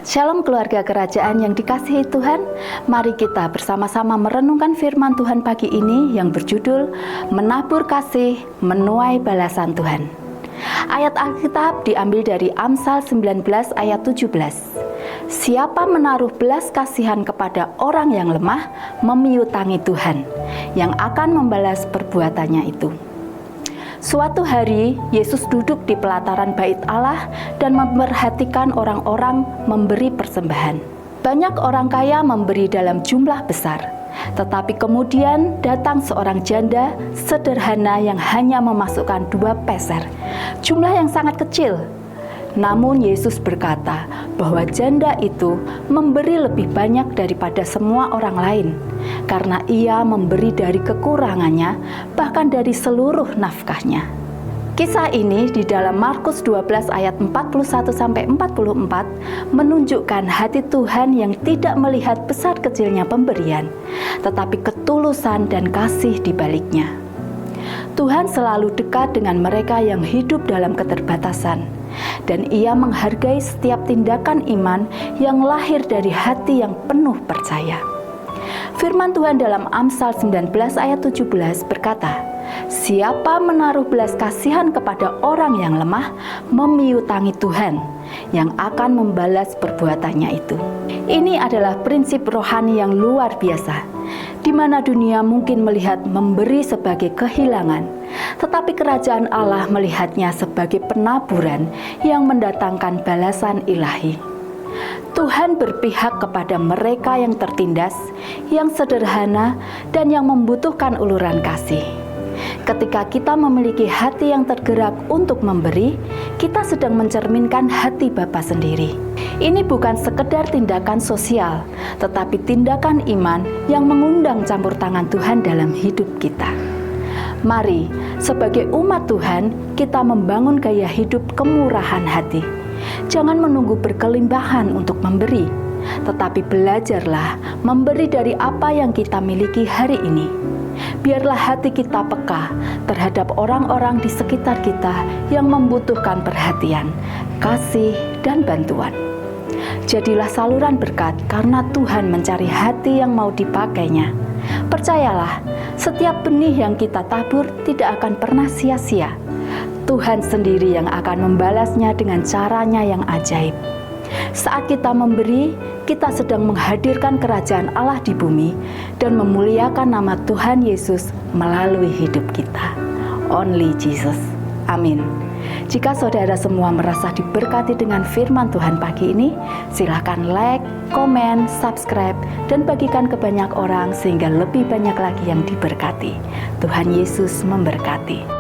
Shalom keluarga kerajaan yang dikasihi Tuhan. Mari kita bersama-sama merenungkan firman Tuhan pagi ini yang berjudul Menabur Kasih, Menuai Balasan Tuhan. Ayat Alkitab diambil dari Amsal 19 ayat 17. Siapa menaruh belas kasihan kepada orang yang lemah, memiutangi Tuhan, yang akan membalas perbuatannya itu. Suatu hari, Yesus duduk di pelataran bait Allah dan memperhatikan orang-orang memberi persembahan. Banyak orang kaya memberi dalam jumlah besar, tetapi kemudian datang seorang janda sederhana yang hanya memasukkan 2 peser, jumlah yang sangat kecil. Namun Yesus berkata bahwa janda itu memberi lebih banyak daripada semua orang lain, karena ia memberi dari kekurangannya, bahkan dari seluruh nafkahnya. Kisah ini di dalam Markus 12 ayat 41-44 menunjukkan hati Tuhan yang tidak melihat besar kecilnya pemberian, tetapi ketulusan dan kasih di baliknya. Tuhan selalu dekat dengan mereka yang hidup dalam keterbatasan, dan Ia menghargai setiap tindakan iman yang lahir dari hati yang penuh percaya. Firman Tuhan dalam Amsal 19 ayat 17 berkata, siapa menaruh belas kasihan kepada orang yang lemah, memiutangi Tuhan, yang akan membalas perbuatannya itu. Ini adalah prinsip rohani yang luar biasa, di mana dunia mungkin melihat memberi sebagai kehilangan, tetapi kerajaan Allah melihatnya sebagai penaburan yang mendatangkan balasan ilahi. Tuhan berpihak kepada mereka yang tertindas, yang sederhana, dan yang membutuhkan uluran kasih. Ketika kita memiliki hati yang tergerak untuk memberi, kita sedang mencerminkan hati Bapa sendiri. Ini bukan sekedar tindakan sosial, tetapi tindakan iman yang mengundang campur tangan Tuhan dalam hidup kita. Mari, sebagai umat Tuhan, kita membangun gaya hidup kemurahan hati. Jangan menunggu berkelimbahan untuk memberi, tetapi belajarlah memberi dari apa yang kita miliki hari ini. Biarlah hati kita peka terhadap orang-orang di sekitar kita yang membutuhkan perhatian, kasih, dan bantuan. Jadilah saluran berkat karena Tuhan mencari hati yang mau dipakainya. Percayalah, setiap benih yang kita tabur tidak akan pernah sia-sia. Tuhan sendiri yang akan membalasnya dengan caranya yang ajaib. Saat kita memberi, kita sedang menghadirkan kerajaan Allah di bumi dan memuliakan nama Tuhan Yesus melalui hidup kita. Only Jesus. Amin. Jika saudara semua merasa diberkati dengan firman Tuhan pagi ini, silakan like, komen, subscribe, dan bagikan ke banyak orang sehingga lebih banyak lagi yang diberkati. Tuhan Yesus memberkati.